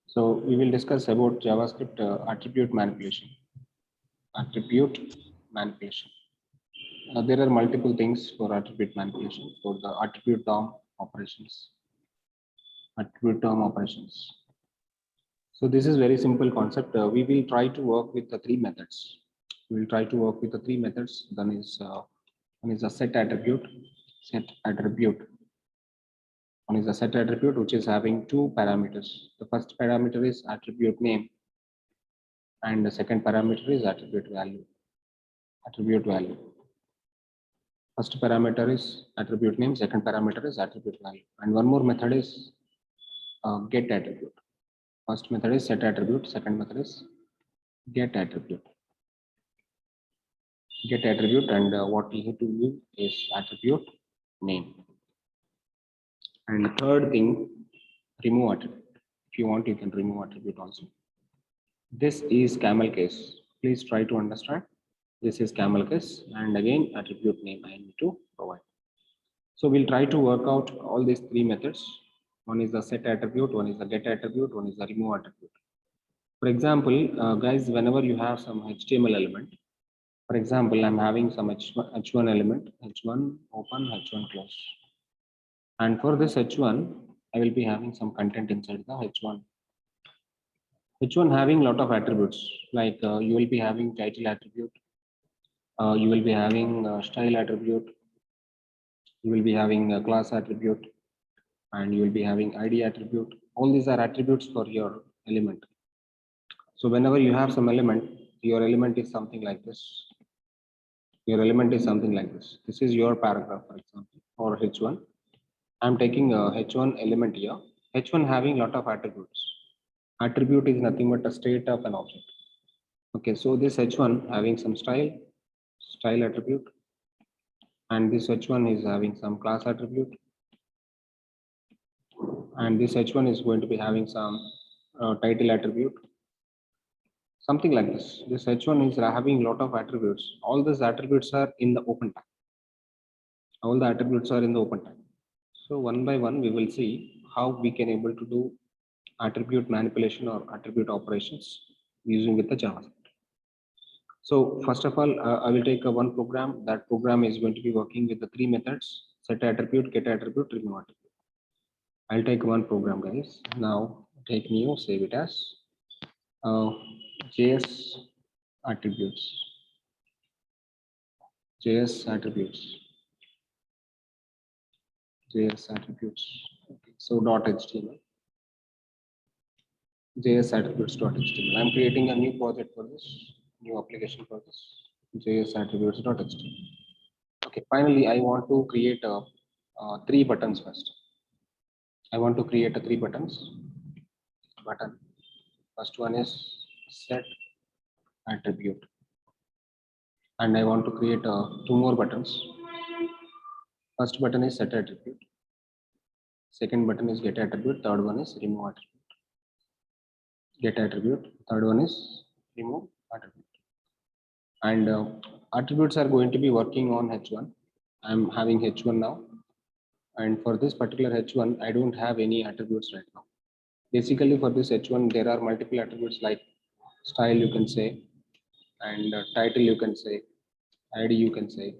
So we will discuss about JavaScript attribute manipulation. Attribute manipulation. There are multiple things for attribute manipulation for the attribute term operations. Attribute term operations. So this is very simple concept. We will try to work with the three methods. We will try to work with the three methods. One is a set attribute. Set attribute. One is a set attribute which is having two parameters. The first parameter is attribute name, and the second parameter is attribute value. Attribute value. First parameter is attribute name, second parameter is attribute value, and one more method is get attribute. First method is set attribute, second method is get attribute. Get attribute, and what we need to do is attribute name. And the third thing, remove attribute. If you want, you can remove attribute also. This is camel case. Please try to understand. This is camel case, and again attribute name I need to provide. So we'll try to work out all these three methods. One is the set attribute, one is the get attribute, one is the remove attribute. For example, guys, whenever you have some HTML element, for example, I'm having some H1 element, H1 open, H1 close. And for this H1, I will be having some content inside the H1. H1 having lot of attributes, like you will be having title attribute, you will be having style attribute, you will be having a class attribute, and you will be having ID attribute. All these are attributes for your element. So whenever you have some element, your element is something like this. Your element is something like this. This is your paragraph, for example, or H1. I'm taking a H1 element here. H1 having lot of attributes. Attribute is nothing but a state of an object. Okay, so this H1 having some style attribute, and this H1 is having some class attribute, and this H1 is going to be having some title attribute, something like this. This H1 is having lot of attributes. All these attributes are in the open tag. All the attributes are in the open tag. So one by one, we will see how we can able to do attribute manipulation or attribute operations using with the JavaScript. So first of all, I will take one program. That program is going to be working with the three methods: set attribute, get attribute, remove attribute. I'll take one program, guys. Now take new, save it as JS attributes. JS attributes. JS attributes. Okay. So .html. JS attributes.html. I'm creating a new project for this, new application for this. JS attributes.html. Okay. Finally, I want to create three buttons first. I want to create a three buttons. Button. First one is set attribute, and I want to create two more buttons. First button is set attribute. Second button is get attribute. Third one is remove attribute. Get attribute. Third one is remove attribute. And attributes are going to be working on H1. I'm having H1 now, and for this particular H1, I don't have any attributes right now. Basically, for this H1, there are multiple attributes like style, you can say, and title, you can say, ID, you can say.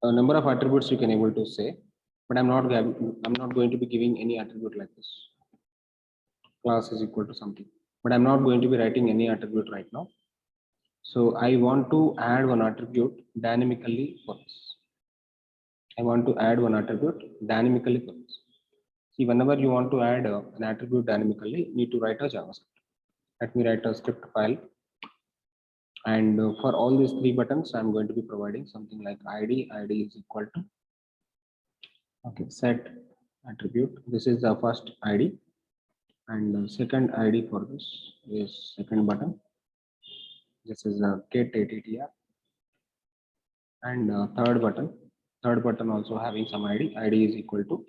A number of attributes you can able to say, but I'm not going to be giving any attribute like this. Class is equal to something, but I'm not going to be writing any attribute right now. So I want to add one attribute dynamically for this. I want to add one attribute dynamically for this. See, whenever you want to add an attribute dynamically, you need to write a JavaScript. Let me write a script file. And for all these three buttons, I'm going to be providing something like ID. ID is equal to, okay, set attribute. This is the first ID. And the second ID for this is second button. This is a get attr. And third button also having some ID. ID is equal to,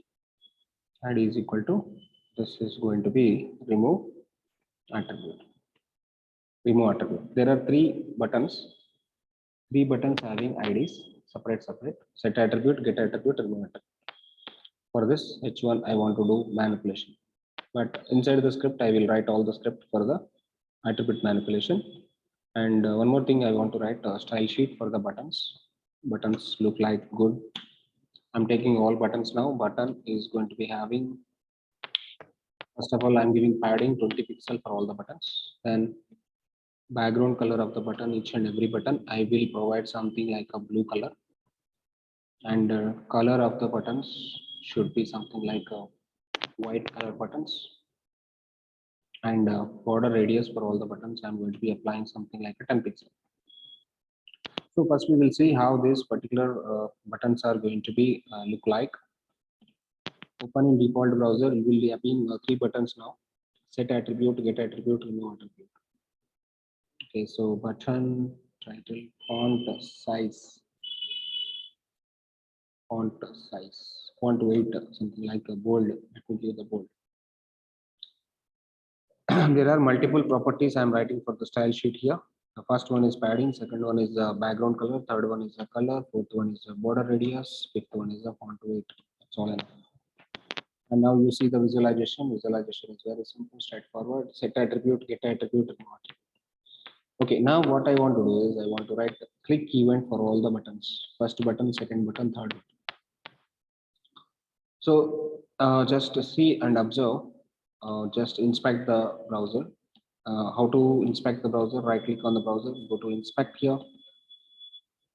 this is going to be remove attribute. Remove attribute. There are three buttons having IDs separate. Set attribute, get attribute, remove attribute. For this H1, I want to do manipulation. But inside the script, I will write all the script for the attribute manipulation. And one more thing, I want to write a style sheet for the buttons. Buttons look like good. I'm taking all buttons now. Button is going to be having, first of all, I'm giving padding 20 pixel for all the buttons. Then background color of the button, each and every button, I will provide something like a blue color. And color of the buttons should be something like a white color buttons. And border radius for all the buttons, I'm going to be applying something like a 10 pixel. So first we will see how these particular buttons are going to be look like. Open in default browser, you will be having 3 buttons now: set attribute, get attribute, remove attribute. Okay, so button title, font size, font weight, something like a bold. Let me give the bold. There are multiple properties I'm writing for the style sheet here. The first one is padding, second one is the background color, third one is the color, fourth one is the border radius, fifth one is the font weight. That's all enough. And now you see the visualization. Visualization is very simple, straightforward. Set attribute, get attribute, remove attribute. Okay, now what I want to do is I want to write a click event for all the buttons. First button, second button, third button. So just see and observe, just inspect the browser. How to inspect the browser? Right click on the browser, go to inspect here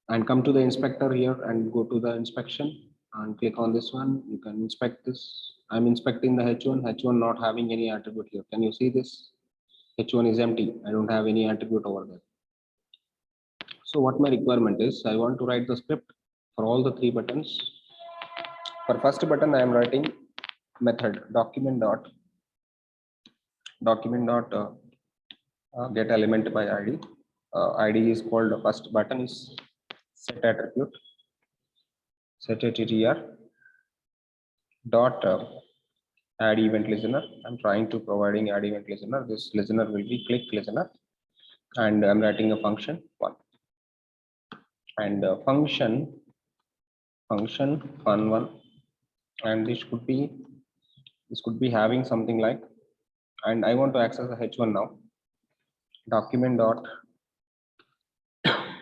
and come to the inspector here and go to the inspection and click on this one. You can inspect this. I'm inspecting the H1 not having any attribute here. Can you see this? H1 is empty. I don't have any attribute over there. So what my requirement is, I want to write the script for all the 3 buttons. For first button, I am writing method document dot get element by ID. ID is called, first button is set attribute, set attr dot add event listener. I'm trying to providing add event listener. This listener will be click listener, and I'm writing a function one, and function fun one, and this could be having something like, and I want to access the H1 now. Document dot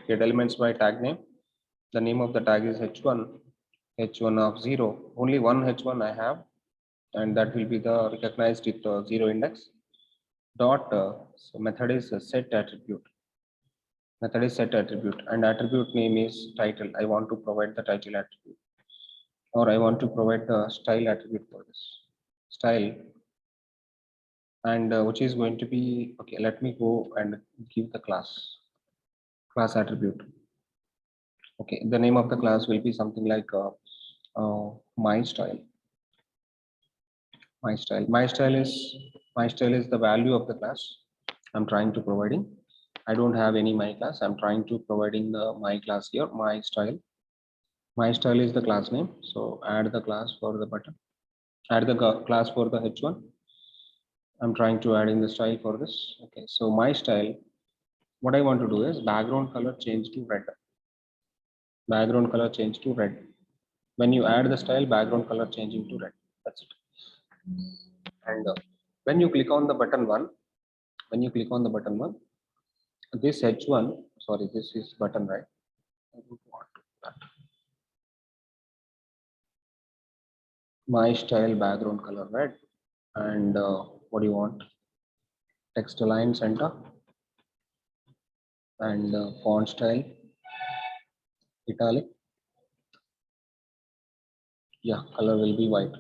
get elements by tag name. The name of the tag is H1 of 0. Only one H1 I have, and that will be the recognized with 0 index. Dot so method is set attribute. Method is set attribute, and attribute name is title. I want to provide the title attribute, or I want to provide the style attribute for this style, and which is going to be, okay, let me go and give the class attribute. Okay, the name of the class will be something like my style. My style is the value of the class I'm trying to providing. I don't have any my class. I'm trying to providing the my class here. My style is the class name. So add the class for the button. Add the class for the H1. I'm trying to add in the style for this. Okay, so my style, what I want to do is background color change to red. Background color change to red. When you add the style, background color changing to red. That's it. And when you click on the button one, this H1, sorry, this is button, right? I don't want that. My style background color red, and what do you want? Text align center, and font style italic. Yeah, color will be white.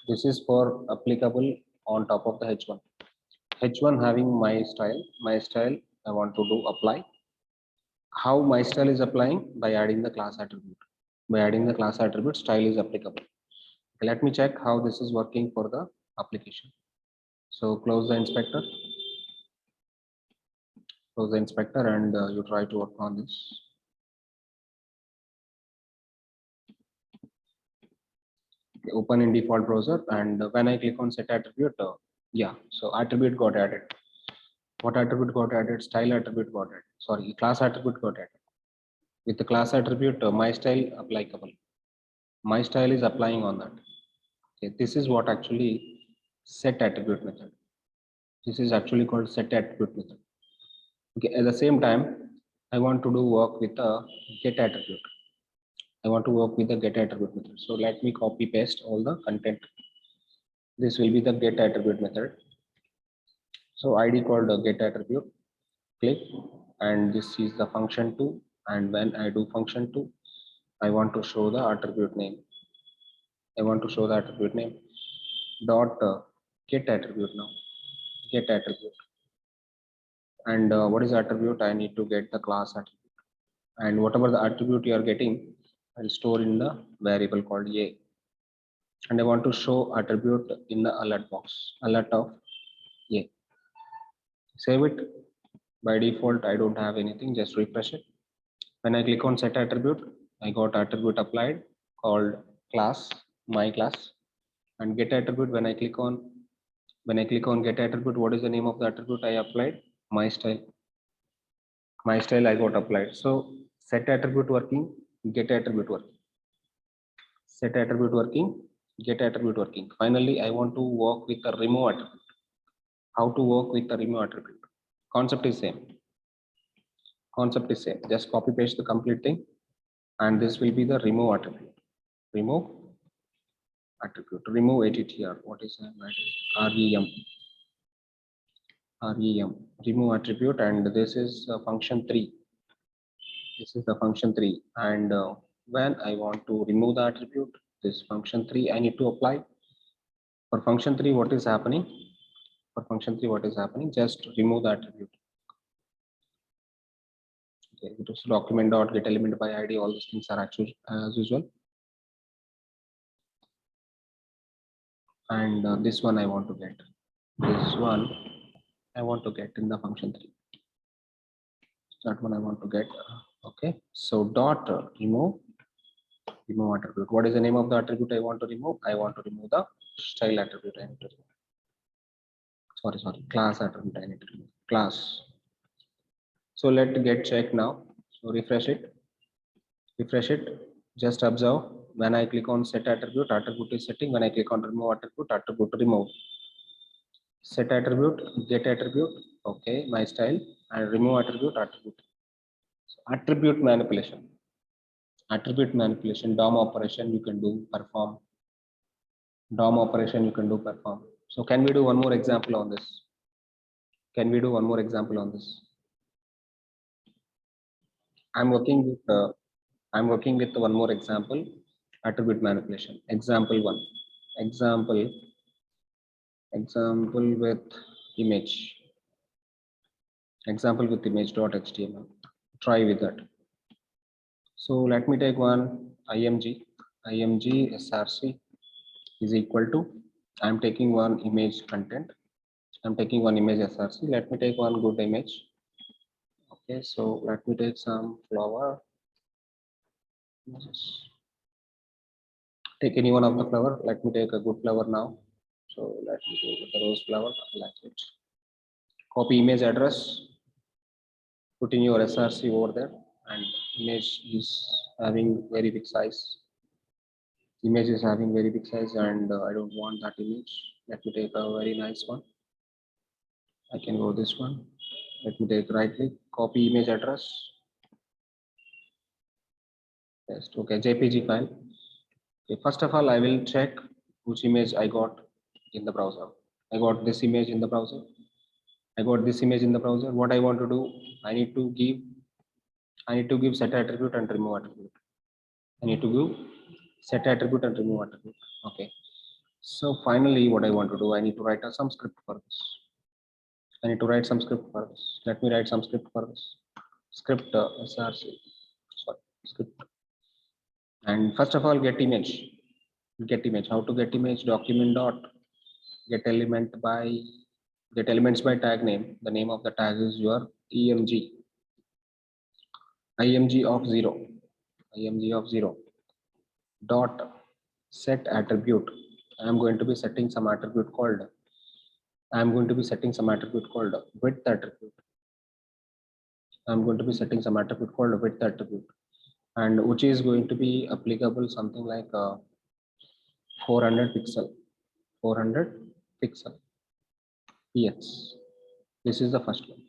This is for applicable on top of the H1. H1 having my style I want to do apply. How my style is applying? By adding the class attribute. By adding the class attribute, style is applicable. Okay, let me check how this is working for the application. So close the inspector. Close the inspector, and you try to work on this. Okay, open in default browser, and when I click on set attribute, yeah, so attribute got added. What attribute got added? Style attribute got added. Sorry, class attribute got added. With the class attribute, my style applicable. My style is applying on that. Okay, this is what actually set attribute method. This is actually called set attribute method. Okay, at the same time, I want to do work with a get attribute. I want to work with the get attribute method. So let me copy paste all the content. This will be the get attribute method. So ID called get attribute, click, and this is the function 2. And when I do function 2, I want to show the attribute name. I want to show the attribute name dot get attribute now. Get attribute. And what is the attribute? I need to get the class attribute. And whatever the attribute you are getting, I'll store in the variable called A. And I want to show attribute in the alert box, alert of A. Save it. By default, I don't have anything, just refresh it. When I click on set attribute, I got attribute applied called class, my class. And get attribute, when I click on get attribute, what is the name of the attribute I applied? My style. My style I got applied. So set attribute working, get attribute working. Set attribute working, get attribute working. Finally, I want to work with the remove attribute. How to work with the remove attribute? Concept is same. Concept is same. Just copy paste the complete thing, and this will be the remove attribute. Remove attribute. Remove attr. What is that? Rem. Rem. Remove attribute, and this is function 3. This is the function 3, and when I want to remove the attribute, this function 3 I need to apply. For function 3, what is happening? For function 3, what is happening? Just remove the attribute. Okay, it is document dot get element by ID. All these things are actually as usual. And this one I want to get. This one I want to get in the function 3. That one I want to get. Okay, so dot remove attribute. What is the name of the attribute I want to remove? I want to remove the style attribute. I need to remove. Sorry, class attribute. I need to remove class. So let get check now. So refresh it. Refresh it. Just observe when I click on set attribute, attribute is setting. When I click on remove attribute remove. Set attribute, get attribute. Okay, my style, and remove attribute. So attribute manipulation. Attribute manipulation, DOM operation you can do perform. DOM operation you can do perform. So can we do one more example on this? Can we do one more example on this? I'm working with one more example, attribute manipulation. Example 1. Example with image. Example with image.html. Try with that. So let me take one img src is equal to, I'm taking one image content. I'm taking one image src. Let me take one good image. Okay, so let me take some flower. Take any one of the flower. Let me take a good flower now. So let me go with the rose flower. Like it. Copy image address. Put in your src over there, and image is having very big size. Image is having very big size, and I don't want that image. Let me take a very nice one. I can go this one. Let me take right click, copy image address. Yes, okay, JPG file. Okay, first of all, I will check which image I got in the browser. I got this image in the browser. I got this image in the browser. What I want to do, I need to give set attribute and remove attribute. I need to give set attribute and remove attribute. Okay. So finally, what I want to do, I need to write some script for this. I need to write some script for this. Let me write some script for this. Script src. Sorry, script. And first of all, get image. Get image. How to get image? Document dot get elements by tag name. The name of the tag is your img of 0. Img of 0 dot set attribute. I am going to be setting some attribute called width attribute. I'm going to be setting some attribute called width attribute, and which is going to be applicable something like 400 pixel pixel, px. This is the first one.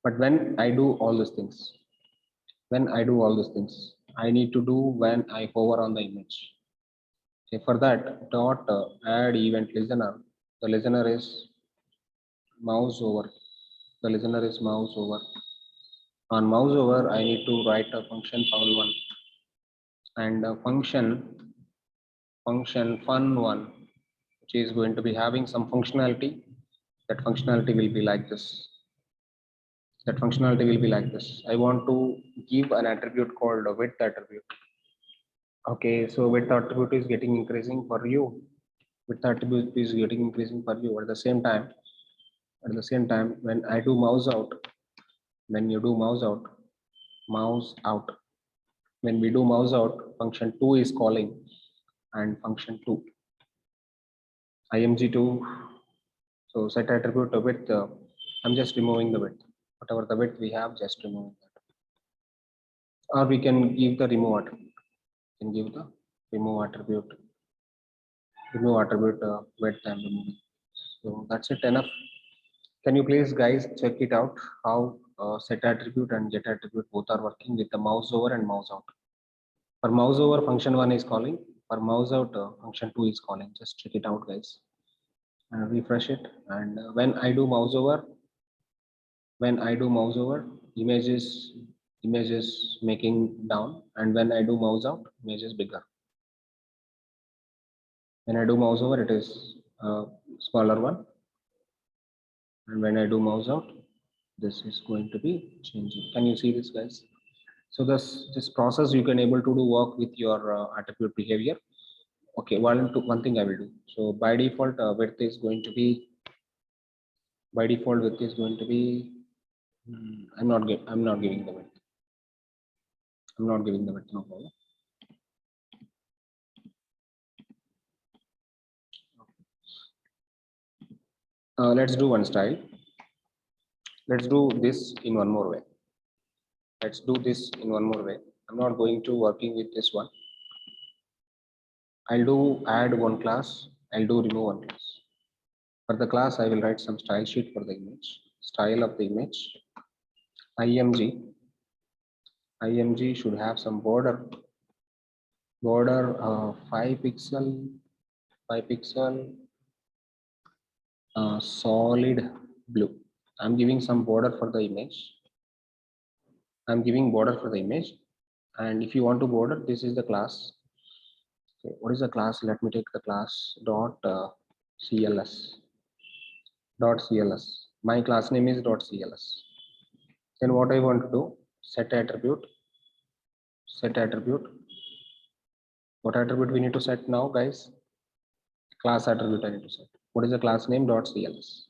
But when I do all these things, I need to do when I hover on the image. Okay, for that, dot add event listener. The listener is mouse over. The listener is mouse over. On mouse over, I need to write a function fun1 and a function fun1, which is going to be having some functionality. That functionality will be like this. I want to give an attribute called a width attribute. Okay, so width attribute is getting increasing for you. Width attribute is getting increasing for you. At the same time, when I do mouse out, when you do mouse out, when we do mouse out, function 2 is calling, and function 2 img2. So set attribute of width. I'm just removing the width. Whatever the width we have, just remove that. Or we can give the remove attribute. Remove attribute width and remove it. So that's it, enough. Can you please guys check it out how set attribute and get attribute both are working with the mouse over and mouse out. For mouse over, function 1 is calling. For mouse out, function 2 is calling. Just check it out, guys, and refresh it. And when I do mouse over, image is making down, and when I do mouse out, image is bigger. When I do mouse over, it is smaller one, and when I do mouse out, this is going to be changing. Can you see this, guys? So this process you can able to do work with your attribute behavior. Okay, one thing I will do. So by default, width is going to be I'm not giving the width. No problem. Let's do one style. Let's do this in one more way. I'm not going to working with this one. I'll do add one class. I'll do remove one class. For the class, I will write some style sheet for the image. Style of the image. img should have some border 5 pixel solid blue. I'm giving some border for the image. I'm giving border for the image, and if you want to border, this is the class. Okay, what is the class? Let me take the class .cls. My class name is .cls. Then what I want to do? Set attribute. What attribute we need to set now, guys? Class attribute I need to set. What is the class name? .cls.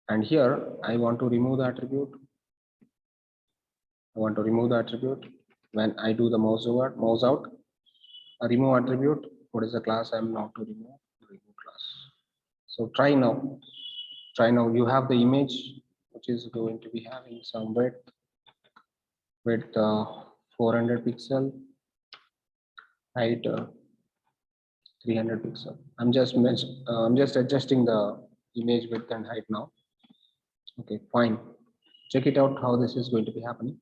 And here I want to remove the attribute. When I do the mouse over, mouse out, a remove attribute. What is the class I'm now to remove? Remove class. So try now. You have the image, which is going to be having some width 400 pixel, height 300 pixel. I'm just adjusting the image width and height now. Okay, fine. Check it out how this is going to be happening.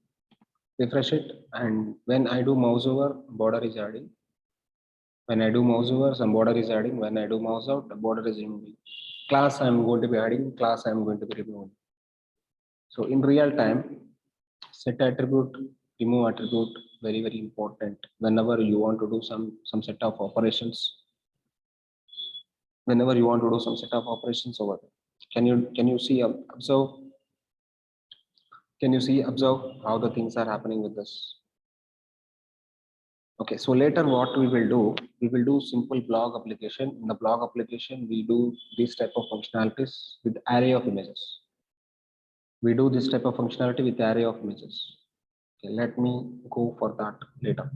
Refresh it, and when I do mouse over, border is adding. When I do mouse over, some border is adding. When I do mouse out, the border is removing. Class I'm going to be adding, class I'm going to be removing. So in real time, set attribute, remove attribute, very, very important. Whenever you want to do some set of operations, over there. Can you see, observe? Can you see, observe how the things are happening with this? Okay, so later what we will do simple blog application. In the blog application, we do this type of functionalities with array of images. Okay, let me go for that later.